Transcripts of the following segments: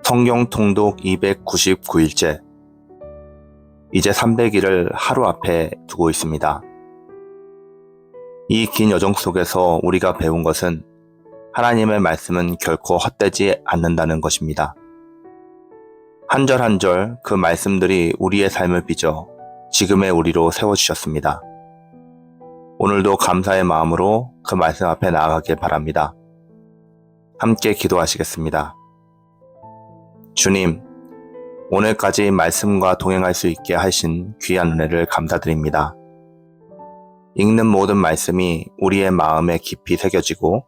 성경 통독 299일째. 이제 300일을 하루 앞에 두고 있습니다. 이 긴 여정 속에서 우리가 배운 것은 하나님의 말씀은 결코 헛되지 않는다는 것입니다. 한 절 한 절 그 말씀들이 우리의 삶을 빚어 지금의 우리로 세워주셨습니다. 오늘도 감사의 마음으로 그 말씀 앞에 나아가길 바랍니다. 함께 기도하시겠습니다. 주님, 오늘까지 말씀과 동행할 수 있게 하신 귀한 은혜를 감사드립니다. 읽는 모든 말씀이 우리의 마음에 깊이 새겨지고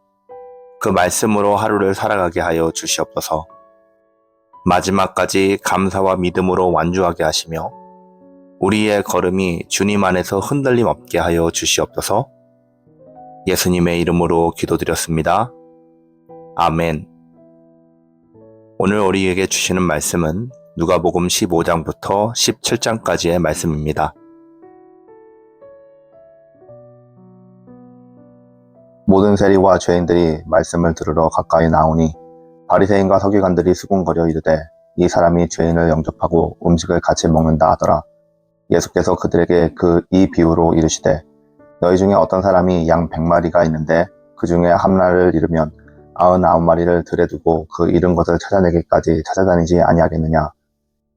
그 말씀으로 하루를 살아가게 하여 주시옵소서. 마지막까지 감사와 믿음으로 완주하게 하시며 우리의 걸음이 주님 안에서 흔들림 없게 하여 주시옵소서. 예수님의 이름으로 기도드렸습니다. 아멘. 오늘 우리에게 주시는 말씀은 누가복음 15장부터 17장까지의 말씀입니다. 모든 세리와 죄인들이 말씀을 들으러 가까이 나오니 바리새인과 서기관들이 수군거려 이르되 이 사람이 죄인을 영접하고 음식을 같이 먹는다 하더라. 예수께서 그들에게 이 비유로 이르시되 너희 중에 어떤 사람이 양 100마리가 있는데 그 중에 하나를 잃으면 99마리를 들에 두고 그 잃은 것을 찾아내기까지 찾아다니지 아니하겠느냐.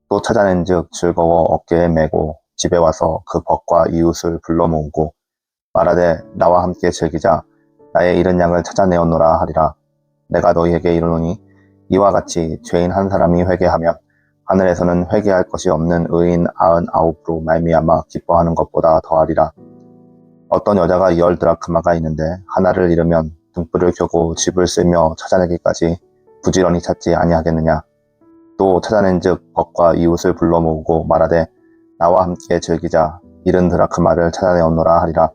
또 찾아낸즉 즐거워 어깨에 메고 집에 와서 그 벗과 이웃을 불러 모으고 말하되 나와 함께 즐기자. 나의 잃은 양을 찾아내었노라 하리라. 내가 너희에게 이르노니 이와 같이 죄인 한 사람이 회개하면 하늘에서는 회개할 것이 없는 의인 99으로 말미암아 기뻐하는 것보다 더하리라. 어떤 여자가 10드라크마가 있는데 하나를 잃으면 등불을 켜고 집을 쓸며 찾아내기까지 부지런히 찾지 아니하겠느냐. 또 찾아낸즉 벗과 이웃을 불러 모으고 말하되 나와 함께 즐기자. 잃은 드라크마를 찾아내었노라 하리라.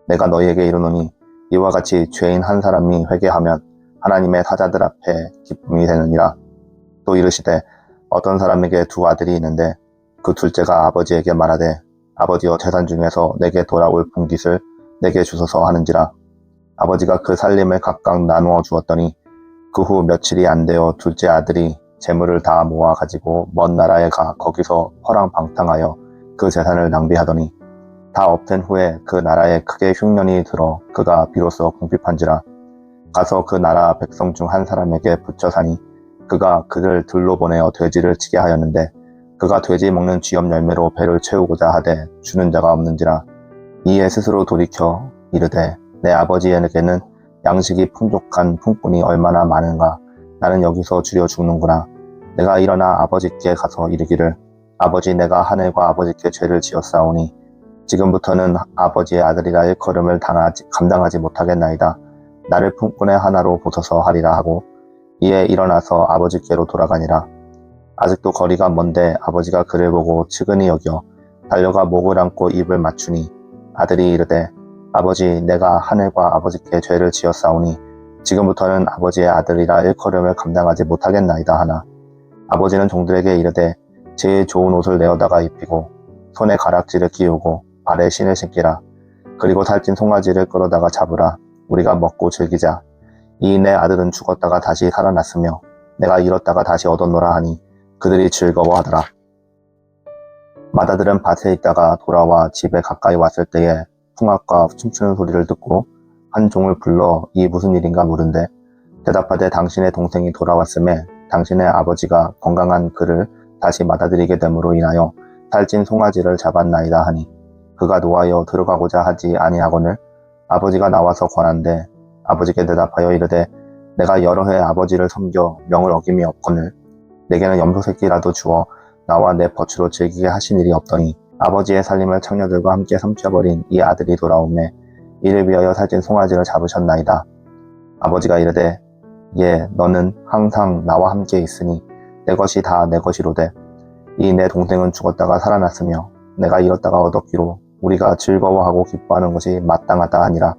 내가 너희에게 이르노니 이와 같이 죄인 한 사람이 회개하면 하나님의 사자들 앞에 기쁨이 되느니라. 또 이르시되 어떤 사람에게 2 아들이 있는데 그 둘째가 아버지에게 말하되 아버지여 재산 중에서 내게 돌아올 분깃을 내게 주소서 하는지라. 아버지가 그 살림을 각각 나누어 주었더니 그 후 며칠이 안 되어 둘째 아들이 재물을 다 모아 가지고 먼 나라에 가 거기서 허랑방탕하여 그 재산을 낭비하더니 다 업된 후에 그 나라에 크게 흉년이 들어 그가 비로소 궁핍한지라. 가서 그 나라 백성 중 한 사람에게 붙여 사니 그가 그를 들로 보내어 돼지를 치게 하였는데 그가 돼지 먹는 쥐염 열매로 배를 채우고자 하되 주는 자가 없는지라. 이에 스스로 돌이켜 이르되 내 아버지에게는 양식이 풍족한 품꾼이 얼마나 많은가. 나는 여기서 주려 죽는구나. 내가 일어나 아버지께 가서 이르기를 아버지 내가 하늘과 아버지께 죄를 지었사오니 지금부터는 아버지의 아들이라 일컬음을 감당하지 못하겠나이다. 나를 품꾼의 하나로 보소서 하리라 하고 이에 일어나서 아버지께로 돌아가니라. 아직도 거리가 먼데 아버지가 그를 보고 측은히 여겨 달려가 목을 안고 입을 맞추니 아들이 이르되 아버지 내가 하늘과 아버지께 죄를 지었사오니 지금부터는 아버지의 아들이라 일컬음을 감당하지 못하겠나이다 하나 아버지는 종들에게 이르되 제일 좋은 옷을 내어다가 입히고 손에 가락지를 끼우고 발에 신을 신기라. 그리고 살찐 송아지를 끌어다가 잡으라. 우리가 먹고 즐기자. 이 내 아들은 죽었다가 다시 살아났으며 내가 잃었다가 다시 얻었노라 하니 그들이 즐거워하더라. 마다들은 밭에 있다가 돌아와 집에 가까이 왔을 때에 풍악과 춤추는 소리를 듣고 한 종을 불러 이 무슨 일인가 물은데 대답하되 당신의 동생이 돌아왔음에 당신의 아버지가 건강한 그를 다시 맞아들이게 됨으로 인하여 살찐 송아지를 잡았나이다 하니 그가 노하여 들어가고자 하지 아니하거늘 아버지가 나와서 권한대 아버지께 대답하여 이르되 내가 여러 해 아버지를 섬겨 명을 어김이 없거늘 내게는 염소 새끼라도 주어 나와 내 버추로 즐기게 하신 일이 없더니 아버지의 살림을 창녀들과 함께 삼켜버린 이 아들이 돌아오매 이를 위하여 살찐 송아지를 잡으셨나이다. 아버지가 이르되 예 너는 항상 나와 함께 있으니 내 것이 다 내 것이로되 이 내 동생은 죽었다가 살아났으며 내가 잃었다가 얻었기로 우리가 즐거워하고 기뻐하는 것이 마땅하다 하니라.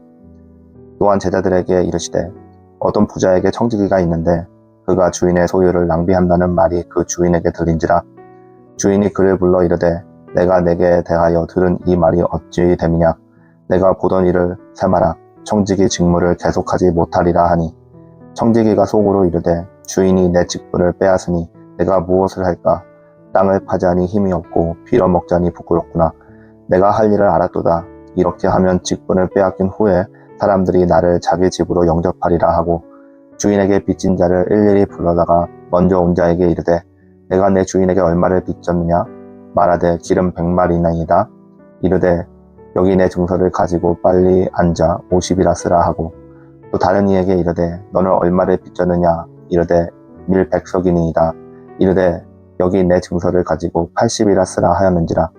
또한 제자들에게 이르시되 어떤 부자에게 청지기가 있는데 그가 주인의 소유를 낭비한다는 말이 그 주인에게 들린지라. 주인이 그를 불러 이르되 내가 내게 대하여 들은 이 말이 어찌 됨이냐. 내가 보던 일을 삼아라. 청지기 직무를 계속하지 못하리라 하니 청지기가 속으로 이르되 주인이 내 직분을 빼앗으니 내가 무엇을 할까? 땅을 파자니 힘이 없고 빌어먹자니 부끄럽구나. 내가 할 일을 알았도다. 이렇게 하면 직분을 빼앗긴 후에 사람들이 나를 자기 집으로 영접하리라 하고 주인에게 빚진 자를 일일이 불러다가 먼저 온 자에게 이르되 내가 내 주인에게 얼마를 빚졌느냐? 말하되 기름 100마리나이다. 이르되 여기 내 증서를 가지고 빨리 앉아 50이라 쓰라 하고 또 다른 이에게 이르되 너는 얼마를 빚졌느냐? 이르되 밀 100석이니이다. 이르되 여기 내 증서를 가지고 80이라 쓰라 하였는지라.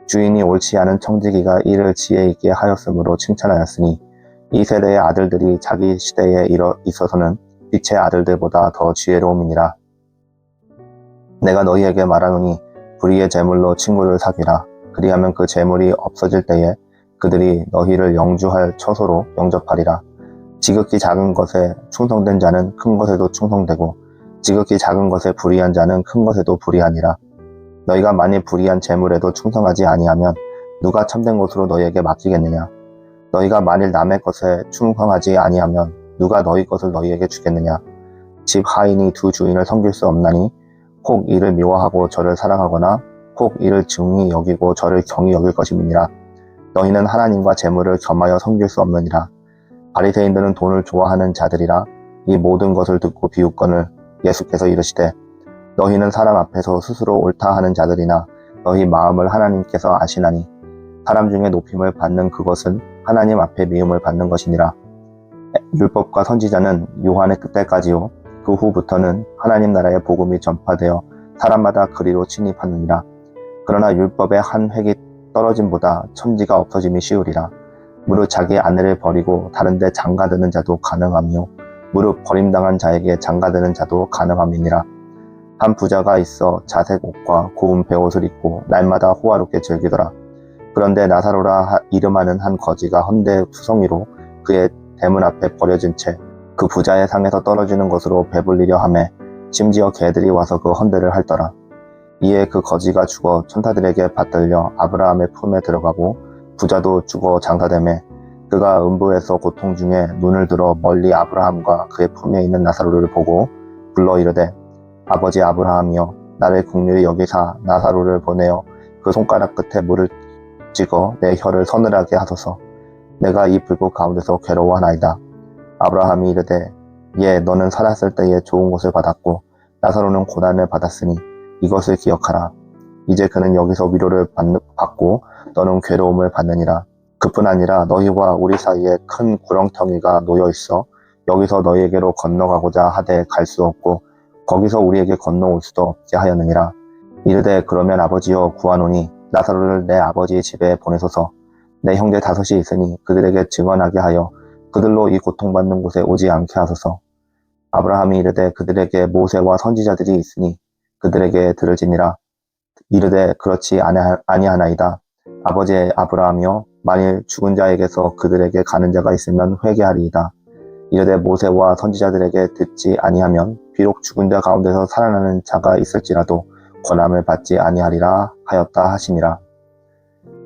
주인이 옳지 않은 청지기가 이를 지혜 있게 하였으므로 칭찬하였으니 이 세대의 아들들이 자기 시대에 있어서는 빛의 아들들보다 더 지혜로움이니라. 내가 너희에게 말하노니 불의의 재물로 친구를 사귀라. 그리하면 그 재물이 없어질 때에 그들이 너희를 영주할 처소로 영접하리라. 지극히 작은 것에 충성된 자는 큰 것에도 충성되고 지극히 작은 것에 불의한 자는 큰 것에도 불의하니라. 너희가 만일 불의한 재물에도 충성하지 아니하면 누가 참된 것으로 너희에게 맡기겠느냐? 너희가 만일 남의 것에 충성하지 아니하면 누가 너희 것을 너희에게 주겠느냐? 집 하인이 두 주인을 섬길 수 없나니 혹 이를 미워하고 저를 사랑하거나 혹 이를 증히 여기고 저를 경히 여길 것임이니라. 너희는 하나님과 재물을 겸하여 섬길 수 없느니라. 바리새인들은 돈을 좋아하는 자들이라. 이 모든 것을 듣고 비웃거늘 예수께서 이르시되 너희는 사람 앞에서 스스로 옳다 하는 자들이나 너희 마음을 하나님께서 아시나니 사람 중에 높임을 받는 그것은 하나님 앞에 미움을 받는 것이니라. 율법과 선지자는 요한의 그때까지요 그 후부터는 하나님 나라의 복음이 전파되어 사람마다 그리로 침입하느니라. 그러나 율법의 한 획이 떨어짐보다 천지가 없어짐이 쉬우리라. 무릇 자기 아내를 버리고 다른 데 장가드는 자도 가능하며 무릇 버림당한 자에게 장가드는 자도 가능함이니라. 한 부자가 있어 자색 옷과 고운 베옷을 입고 날마다 호화롭게 즐기더라. 그런데 나사로라 이름하는 한 거지가 헌데 투성이로 그의 대문 앞에 버려진 채 그 부자의 상에서 떨어지는 것으로 배불리려 하매 심지어 개들이 와서 그 헌데를 핥더라. 이에 그 거지가 죽어 천사들에게 받들려 아브라함의 품에 들어가고 부자도 죽어 장사되매 그가 음부에서 고통 중에 눈을 들어 멀리 아브라함과 그의 품에 있는 나사로를 보고 불러 이르되 아버지 아브라함이여 나를 긍휼히 여기사 나사로를 보내어 그 손가락 끝에 물을 찍어 내 혀를 서늘하게 하소서. 내가 이 불꽃 가운데서 괴로워하나이다. 아브라함이 이르되 예 너는 살았을 때에 좋은 것을 받았고 나사로는 고난을 받았으니 이것을 기억하라. 이제 그는 여기서 위로를 받고 너는 괴로움을 받느니라. 그뿐 아니라 너희와 우리 사이에 큰 구렁텅이가 놓여 있어 여기서 너희에게로 건너가고자 하되 갈 수 없고 거기서 우리에게 건너올 수도 없게 하였느니라. 이르되 그러면 아버지여 구하노니 나사로를 내 아버지의 집에 보내소서. 내 형제 5이 있으니 그들에게 증언하게 하여 그들로 이 고통받는 곳에 오지 않게 하소서. 아브라함이 이르되 그들에게 모세와 선지자들이 있으니 그들에게 들을지니라. 이르되 그렇지 아니하나이다. 아버지 아브라함이여 만일 죽은 자에게서 그들에게 가는 자가 있으면 회개하리이다. 이르되 모세와 선지자들에게 듣지 아니하면 비록 죽은 자 가운데서 살아나는 자가 있을지라도 권함을 받지 아니하리라 하였다 하시니라.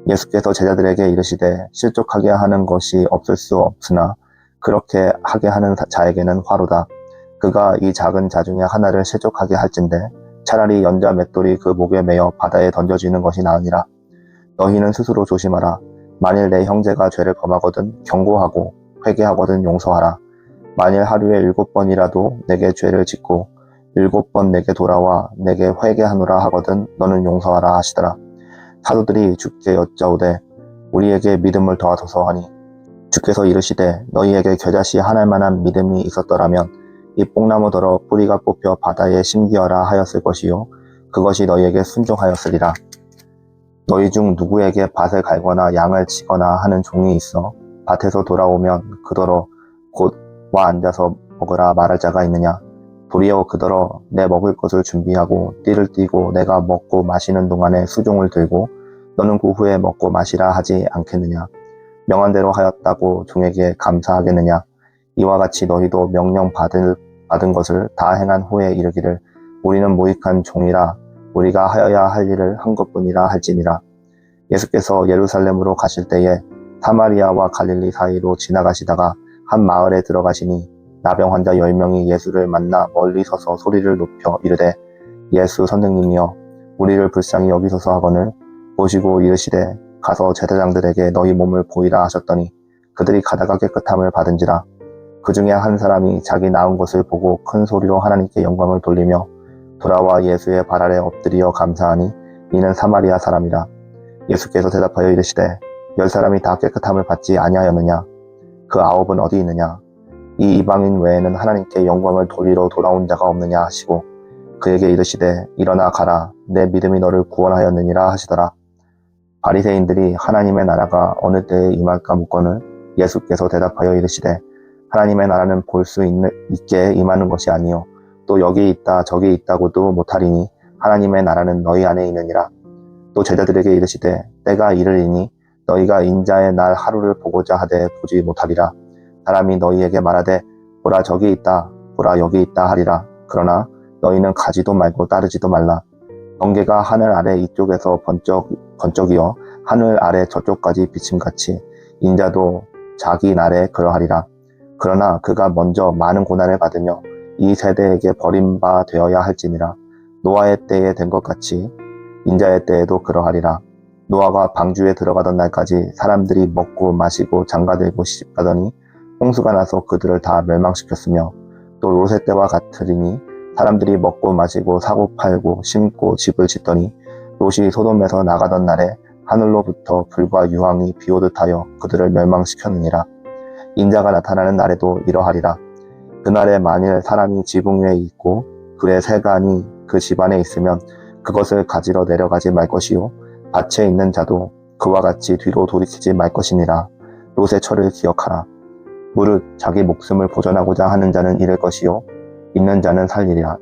예수께서 제자들에게 이르시되 실족하게 하는 것이 없을 수 없으나 그렇게 하게 하는 자에게는 화로다. 그가 이 작은 자 중에 하나를 실족하게 할진대 차라리 연자 맷돌이 그 목에 매어 바다에 던져지는 것이 나으니라. 너희는 스스로 조심하라. 만일 내 형제가 죄를 범하거든 경고하고 회개하거든 용서하라. 만일 하루에 7번이라도 내게 죄를 짓고 7번 내게 돌아와 내게 회개하노라 하거든 너는 용서하라 하시더라. 사도들이 주께 여짜오되 우리에게 믿음을 더하소서 하니 주께서 이르시되 너희에게 겨자씨 하나만한 믿음이 있었더라면 이 뽕나무더러 뿌리가 뽑혀 바다에 심기어라 하였을 것이요 그것이 너희에게 순종하였으리라. 너희 중 누구에게 밭을 갈거나 양을 치거나 하는 종이 있어 밭에서 돌아오면 그더러 곧 와 앉아서 먹으라 말할 자가 있느냐? 도리어 그더러 내 먹을 것을 준비하고 띠를 띠고 내가 먹고 마시는 동안에 수종을 들고 너는 그 후에 먹고 마시라 하지 않겠느냐? 명한대로 하였다고 종에게 감사하겠느냐? 이와 같이 너희도 명령 받은 것을 다 행한 후에 이르기를 우리는 무익한 종이라 우리가 하여야 할 일을 한 것뿐이라 할지니라. 예수께서 예루살렘으로 가실 때에 사마리아와 갈릴리 사이로 지나가시다가 한 마을에 들어가시니 나병 환자 10명이 예수를 만나 멀리 서서 소리를 높여 이르되 예수 선생님이여 우리를 불쌍히 여기소서 하거늘 보시고 이르시되 가서 제사장들에게 너희 몸을 보이라 하셨더니 그들이 가다가 깨끗함을 받은지라. 그 중에 한 사람이 자기 나은 것을 보고 큰 소리로 하나님께 영광을 돌리며 돌아와 예수의 발 아래 엎드리어 감사하니 이는 사마리아 사람이라. 예수께서 대답하여 이르시되 10사람이 다 깨끗함을 받지 아니하였느냐? 그 9은 어디 있느냐? 이 이방인 외에는 하나님께 영광을 돌리러 돌아온 자가 없느냐 하시고 그에게 이르시되 일어나 가라 내 믿음이 너를 구원하였느니라 하시더라. 바리새인들이 하나님의 나라가 어느 때에 임할까 묻거늘 예수께서 대답하여 이르시되 하나님의 나라는 볼 수 있게 임하는 것이 아니요 또 여기 있다 저기 있다고도 못하리니 하나님의 나라는 너희 안에 있느니라. 또 제자들에게 이르시되 때가 이르리니 너희가 인자의 날 하루를 보고자 하되 보지 못하리라. 사람이 너희에게 말하되 보라 저기 있다 보라 여기 있다 하리라. 그러나 너희는 가지도 말고 따르지도 말라. 번개가 하늘 아래 이쪽에서 번쩍이어 하늘 아래 저쪽까지 비침같이 인자도 자기 날에 그러하리라. 그러나 그가 먼저 많은 고난을 받으며 이 세대에게 버림바 되어야 할지니라. 노아의 때에 된 것 같이 인자의 때에도 그러하리라. 노아가 방주에 들어가던 날까지 사람들이 먹고 마시고 장가들고 시집가더니 홍수가 나서 그들을 다 멸망시켰으며 또 롯의 때와 같으리니 사람들이 먹고 마시고 사고 팔고 심고 집을 짓더니 롯이 소돔에서 나가던 날에 하늘로부터 불과 유황이 비오듯 하여 그들을 멸망시켰느니라. 인자가 나타나는 날에도 이러하리라. 그날에 만일 사람이 지붕 위에 있고 그의 세간이 그 집안에 있으면 그것을 가지러 내려가지 말 것이요 밭에 있는 자도 그와 같이 뒤로 돌이키지 말 것이니라. 롯의 철을 기억하라. 무릇 자기 목숨을 보존하고자 하는 자는 잃을 것이요 있는 자는 살리리라.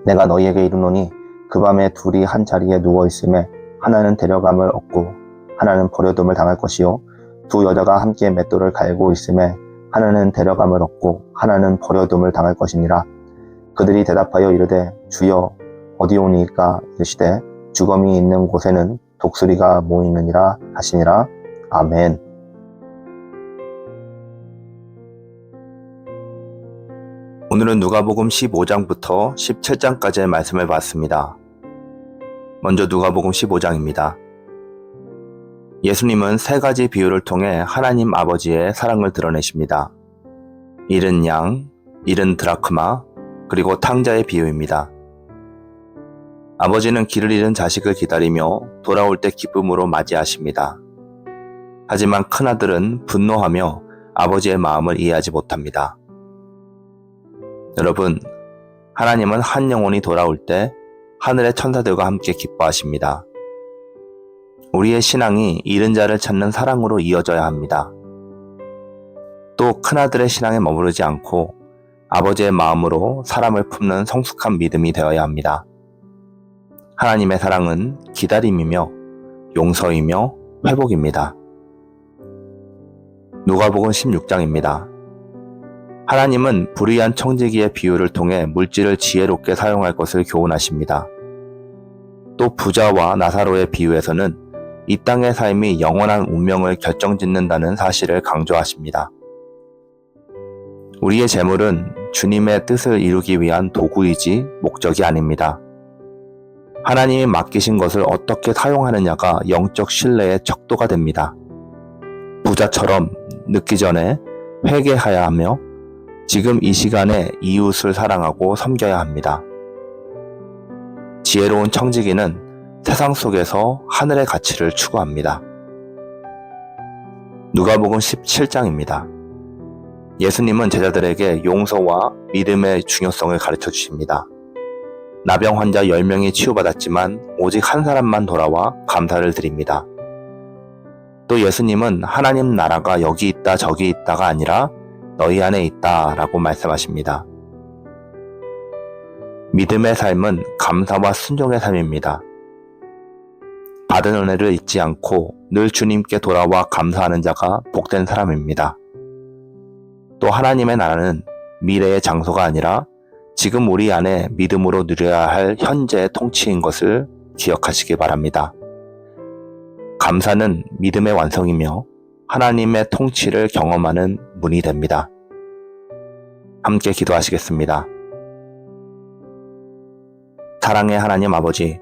내가 너희에게 이르노니 그 밤에 둘이 한 자리에 누워 있음에 하나는 데려감을 얻고 하나는 버려둠을 당할 것이요 두 여자가 함께 맷돌을 갈고 있음에 하나는 데려감을 얻고 하나는 버려둠을 당할 것이니라. 그들이 대답하여 이르되 주여 어디오니까 이르시되 주검이 있는 곳에는 독수리가 모이느니라 하시니라. 아멘. 오늘은 누가복음 15장부터 17장까지의 말씀을 봤습니다. 먼저 누가복음 15장입니다. 예수님은 세 가지 비유를 통해 하나님 아버지의 사랑을 드러내십니다. 잃은 양, 잃은 드라크마, 그리고 탕자의 비유입니다. 아버지는 길을 잃은 자식을 기다리며 돌아올 때 기쁨으로 맞이하십니다. 하지만 큰아들은 분노하며 아버지의 마음을 이해하지 못합니다. 여러분, 하나님은 한 영혼이 돌아올 때 하늘의 천사들과 함께 기뻐하십니다. 우리의 신앙이 잃은 자를 찾는 사랑으로 이어져야 합니다. 또 큰아들의 신앙에 머무르지 않고 아버지의 마음으로 사람을 품는 성숙한 믿음이 되어야 합니다. 하나님의 사랑은 기다림이며 용서이며 회복입니다. 누가복음 16장입니다. 하나님은 불의한 청지기의 비유를 통해 물질을 지혜롭게 사용할 것을 교훈하십니다. 또 부자와 나사로의 비유에서는 이 땅의 삶이 영원한 운명을 결정짓는다는 사실을 강조하십니다. 우리의 재물은 주님의 뜻을 이루기 위한 도구이지 목적이 아닙니다. 하나님이 맡기신 것을 어떻게 사용하느냐가 영적 신뢰의 척도가 됩니다. 부자처럼 늦기 전에 회개해야 하며 지금 이 시간에 이웃을 사랑하고 섬겨야 합니다. 지혜로운 청지기는 세상 속에서 하늘의 가치를 추구합니다. 누가복음 17장입니다. 예수님은 제자들에게 용서와 믿음의 중요성을 가르쳐 주십니다. 나병 환자 10명이 치유받았지만 오직 한 사람만 돌아와 감사를 드립니다. 또 예수님은 하나님 나라가 여기 있다 저기 있다가 아니라 너희 안에 있다 라고 말씀하십니다. 믿음의 삶은 감사와 순종의 삶입니다. 받은 은혜를 잊지 않고 늘 주님께 돌아와 감사하는 자가 복된 사람입니다. 또 하나님의 나라는 미래의 장소가 아니라 지금 우리 안에 믿음으로 누려야 할 현재의 통치인 것을 기억하시기 바랍니다. 감사는 믿음의 완성이며 하나님의 통치를 경험하는 문이 됩니다. 함께 기도하시겠습니다. 사랑의 하나님 아버지,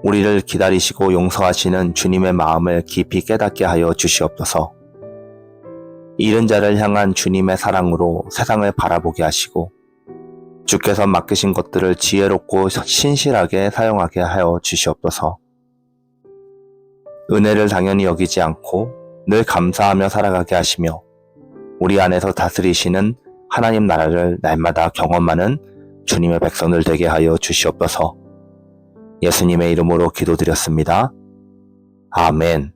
우리를 기다리시고 용서하시는 주님의 마음을 깊이 깨닫게 하여 주시옵소서. 잃은 자를 향한 주님의 사랑으로 세상을 바라보게 하시고 주께서 맡기신 것들을 지혜롭고 신실하게 사용하게 하여 주시옵소서. 은혜를 당연히 여기지 않고 늘 감사하며 살아가게 하시며 우리 안에서 다스리시는 하나님 나라를 날마다 경험하는 주님의 백성들 되게 하여 주시옵소서. 예수님의 이름으로 기도드렸습니다. 아멘.